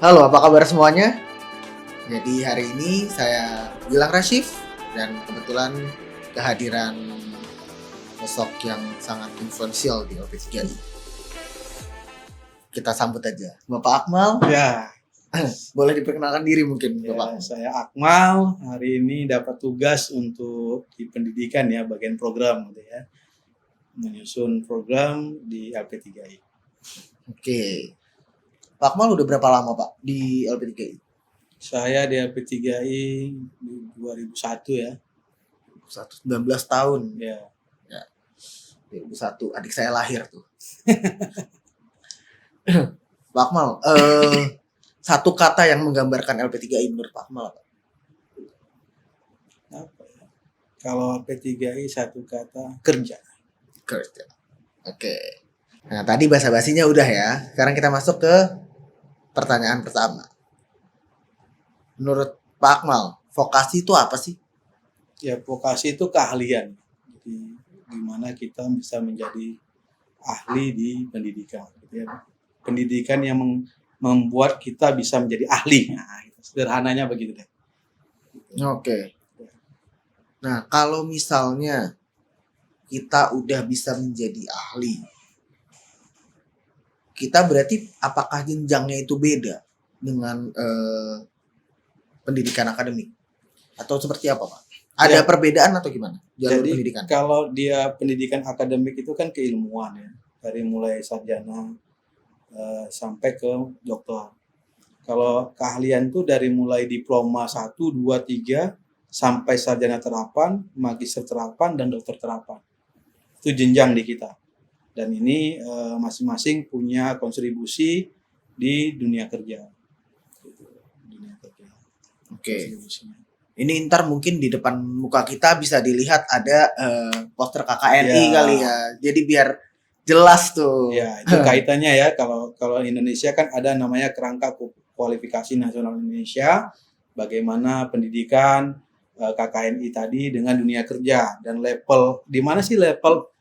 Halo, apa kabar semuanya? Jadi hari ini saya Gilang Rasyif dan kebetulan kehadiran sosok yang sangat influensial di LP3I. Kita sambut aja. Bapak Akmal, Ya, boleh diperkenalkan diri mungkin Bapak? saya Akmal. Hari ini dapat tugas untuk di pendidikan ya, bagian program gitu ya. Menyusun program di LP3I. Oke. Pak Akmal udah berapa lama Pak di LP3I? Saya di LP3I 2001 ya. 19 tahun. Ya. 2001, adik saya lahir tuh. Pak Akmal, satu kata yang menggambarkan LP3I menurut Pak Akmal apa? Apa ya? Kalau LP3I satu kata kerja. Kerja. Oke. Nah, tadi basa-basinya udah ya. Sekarang kita masuk ke pertanyaan pertama. Menurut Pak Akmal, vokasi itu apa sih? Ya, vokasi itu keahlian. Jadi gimana kita bisa menjadi ahli di pendidikan gitu ya. Pendidikan yang membuat kita bisa menjadi ahli. Nah, sederhananya begitu deh. Oke. Nah, kalau misalnya kita udah bisa menjadi ahli, kita berarti apakah jenjangnya itu beda dengan pendidikan akademik? Atau seperti apa, Pak? Ada Ya. perbedaan atau gimana jalur Jadi pendidikan? kalau dia pendidikan akademik itu kan keilmuan ya, dari mulai sarjana sampai ke doktor. Kalau keahlian itu dari mulai diploma 1, 2, 3 sampai sarjana terapan, magister terapan dan dokter terapan. Itu jenjang di kita. Dan ini masing-masing punya kontribusi di dunia kerja. Dunia kerja. Oke. Kontribusinya. Ini ntar mungkin di depan muka kita bisa dilihat ada poster KKNI Ya. kali ya. Jadi biar jelas tuh. Ya, itu kaitannya ya. Kalau Indonesia kan ada namanya kerangka kualifikasi nasional Indonesia, bagaimana pendidikan KKNI tadi dengan dunia kerja dan level di mana sih level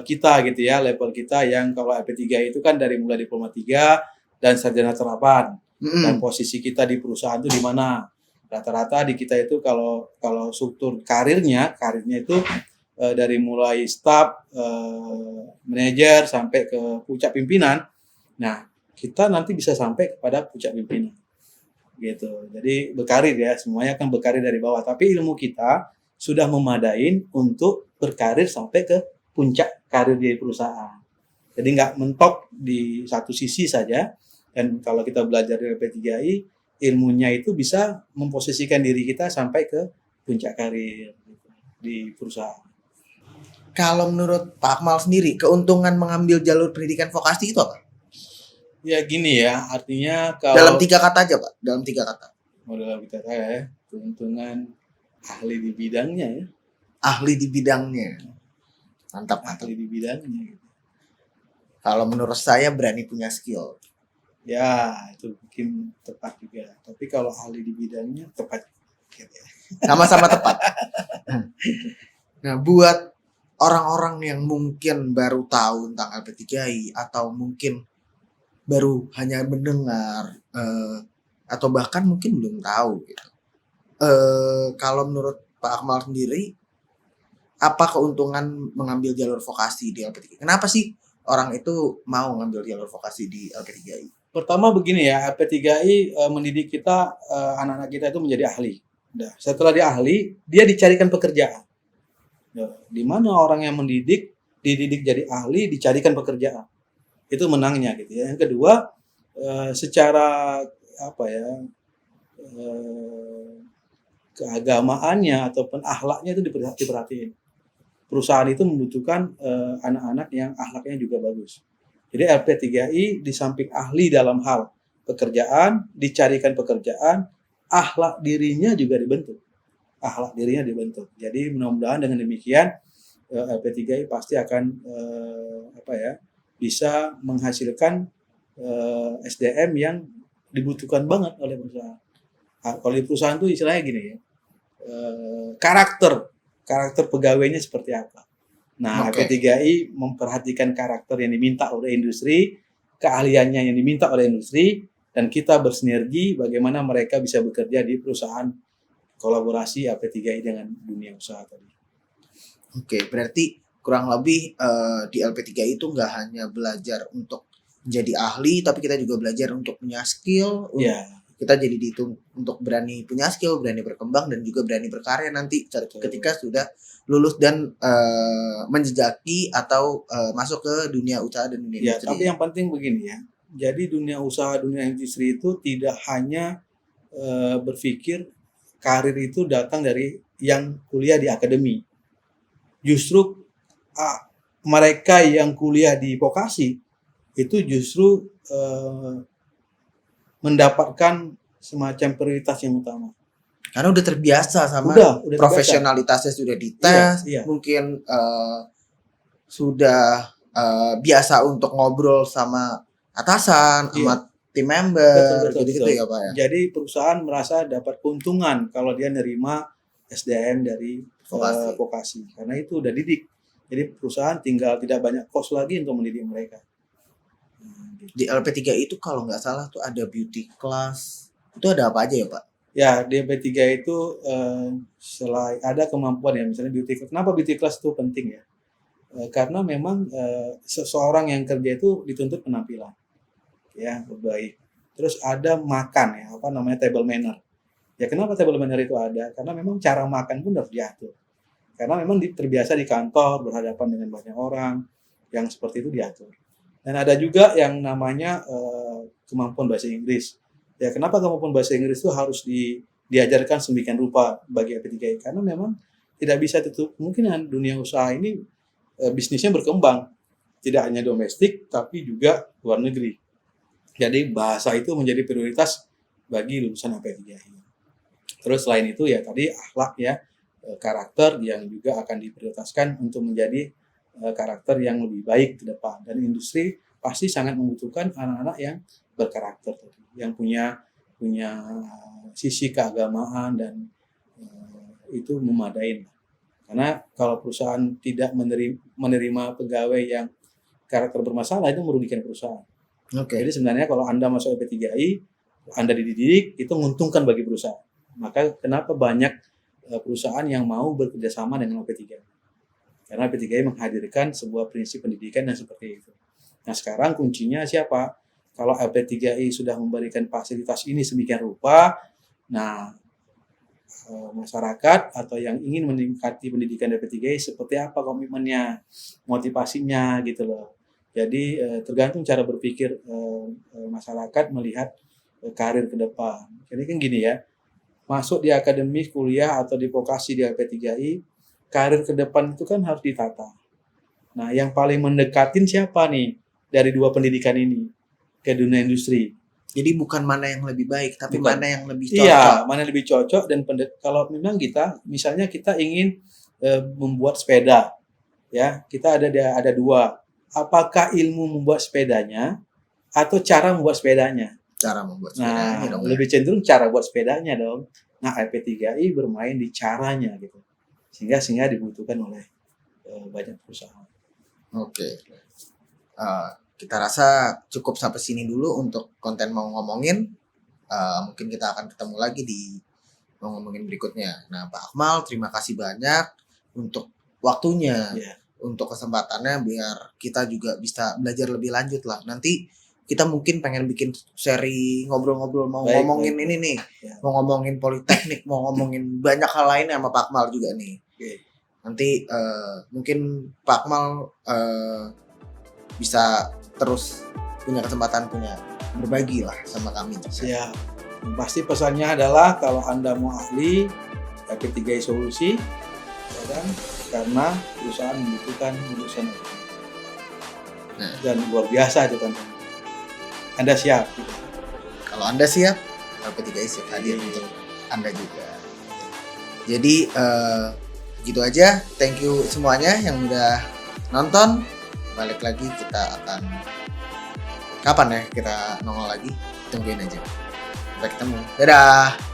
kita gitu ya, level kita yang kalau LP3 itu kan dari mulai diploma 3 dan sarjana terapan. Dan posisi kita di perusahaan itu di mana? Rata-rata di kita itu kalau struktur karirnya itu dari mulai staf, manajer sampai ke puncak pimpinan. Nah, kita nanti bisa sampai kepada puncak pimpinan. Gitu. Jadi berkarir ya, semuanya kan berkarir dari bawah, tapi ilmu kita sudah memadain untuk berkarir sampai ke puncak karir di perusahaan. Jadi nggak mentok di satu sisi saja. Dan kalau kita belajar di LP3I, ilmunya itu bisa memposisikan diri kita sampai ke puncak karir di perusahaan. Kalau menurut Pak Akmal sendiri, keuntungan mengambil jalur pendidikan vokasi itu apa? Ya gini ya, artinya kalau Dalam 3 kata aja, Pak. Dalam 3 kata. Dalam kita ya, keuntungan ahli di bidangnya ya. Ahli di bidangnya. Mantap, mantap. Ahli di bidangnya. Gitu. Kalau menurut saya berani punya skill. Ya, itu mungkin tepat juga. Tapi kalau ahli di bidangnya tepat. Gitu ya. Sama-sama tepat. Nah, buat orang-orang yang mungkin baru tahu tentang LP3I atau mungkin baru hanya mendengar atau bahkan mungkin belum tahu gitu. Kalau menurut Pak Akmal sendiri, apa keuntungan mengambil jalur vokasi di LP3I? Kenapa sih orang itu mau ngambil jalur vokasi di LP3I? Pertama begini ya, LP3I mendidik kita, anak-anak kita itu menjadi ahli. Nah, setelah dia ahli, dia dicarikan pekerjaan. Nah, di mana orang yang dididik jadi ahli, dicarikan pekerjaan. Itu menangnya gitu ya. Yang kedua, secara apa ya, keagamaannya ataupun akhlaknya itu diperhatiin. Perusahaan itu membutuhkan anak-anak yang akhlaknya juga bagus. Jadi LP3I di samping ahli dalam hal pekerjaan, dicarikan pekerjaan, akhlak dirinya juga dibentuk. Akhlak dirinya dibentuk. Jadi mudah-mudahan dengan demikian LP3I pasti akan bisa menghasilkan SDM yang dibutuhkan banget oleh perusahaan. Kalau di perusahaan itu istilahnya gini ya, karakter pegawainya seperti apa. Nah, LP3I memperhatikan karakter yang diminta oleh industri, keahliannya yang diminta oleh industri, dan kita bersinergi bagaimana mereka bisa bekerja di perusahaan kolaborasi LP3I dengan dunia usaha tadi. Oke, berarti kurang lebih di LP3I itu nggak hanya belajar untuk menjadi ahli, tapi kita juga belajar untuk punya skill. Ya, Kita jadi dihitung untuk berani punya skill, berani berkembang, dan juga berani berkarya nanti ketika sudah lulus dan menjejaki atau masuk ke dunia usaha dan dunia ya, industri. tapi yang penting begini ya. Jadi dunia usaha, dunia industri itu tidak hanya berpikir karir itu datang dari yang kuliah di akademi. Justru mereka yang kuliah di vokasi itu justru mendapatkan semacam prioritas yang utama. Karena udah terbiasa sama Udah profesionalitasnya sudah dites, Iya. mungkin sudah biasa untuk ngobrol sama atasan, Iya. sama tim member, Betul. gitu ya Pak ya. Jadi perusahaan merasa dapat keuntungan kalau dia nerima SDM dari vokasi. Karena itu udah didik. Jadi perusahaan tinggal tidak banyak cost lagi untuk mendidik mereka. Di LP3 itu kalau nggak salah tuh ada beauty class. Itu ada apa aja ya Pak? Ya, di LP3 itu selain ada kemampuan ya, misalnya beauty class. Kenapa beauty class itu penting ya? Karena memang seseorang yang kerja itu dituntut penampilan. Ya, baik. Terus ada makan ya, apa namanya table manner. Ya, kenapa table manner itu ada? Karena memang cara makan pun harus diatur. Karena memang terbiasa di kantor berhadapan dengan banyak orang yang seperti itu diatur. Dan ada juga yang namanya kemampuan bahasa Inggris. Ya, kenapa kemampuan bahasa Inggris itu harus diajarkan sedemikian rupa bagi LP3I? Karena memang tidak bisa tutup kemungkinan dunia usaha ini bisnisnya berkembang. Tidak hanya domestik, tapi juga luar negeri. Jadi bahasa itu menjadi prioritas bagi lulusan LP3I. Terus selain itu ya tadi akhlak ya, karakter yang juga akan diprioritaskan untuk menjadi karakter yang lebih baik ke depan. Dan industri pasti sangat membutuhkan anak-anak yang berkarakter, yang punya sisi keagamaan dan itu memadai. Karena kalau perusahaan tidak menerima pegawai yang karakter bermasalah itu merugikan perusahaan. Jadi sebenarnya kalau Anda masuk LP3I, Anda dididik, itu menguntungkan bagi perusahaan. Maka kenapa banyak perusahaan yang mau bekerja sama dengan LP3I? Karena LP3I menghadirkan sebuah prinsip pendidikan yang seperti itu. Nah sekarang kuncinya siapa? Kalau LP3I sudah memberikan fasilitas ini sedemikian rupa, nah masyarakat atau yang ingin meningkati pendidikan LP3I seperti apa komitmennya, motivasinya gitu loh. Jadi tergantung cara berpikir masyarakat melihat karir ke depan. Jadi kan gini ya, masuk di akademi kuliah atau di vokasi di LP3I, karir ke depan itu kan harus ditata. Nah, yang paling mendekatin siapa nih dari dua pendidikan ini ke dunia industri? Jadi bukan mana yang lebih baik, tapi Bukan. mana yang lebih cocok. Iya, mana yang lebih cocok dan kalau memang misalnya kita ingin membuat sepeda, ya kita ada dua. Apakah ilmu membuat sepedanya atau cara membuat sepedanya? Cara membuat sepedanya Nah, dong. lebih cenderung cara buat sepedanya dong. Nah, LP3I bermain di caranya gitu. Sehingga dibutuhkan oleh banyak perusahaan. Oke. Kita rasa cukup sampai sini dulu untuk konten mau ngomongin. Mungkin kita akan ketemu lagi di mau ngomongin berikutnya. Nah, Pak Akmal, terima kasih banyak untuk waktunya, untuk kesempatannya, biar kita juga bisa belajar lebih lanjut lah. Nanti kita mungkin pengen bikin seri ngobrol-ngobrol mau ngomongin ini nih, mau ngomongin politeknik, mau ngomongin banyak hal lain sama Pak Akmal juga nih. Nanti mungkin Pak Akmal bisa terus punya kesempatan berbagi lah sama kami. Siap. Yang pasti pesannya adalah kalau Anda mau ahli LP3I solusi, ya kan? Karena perusahaan membutuhkan lulusan dan luar biasa itu kan. Anda siap? Kalau Anda siap, LP3I siap hadir untuk Anda juga. Jadi gitu aja. Thank you semuanya yang udah nonton. Balik lagi kita akan kapan ya kita nongol lagi? Tungguin aja. Sampai ketemu. Dadah.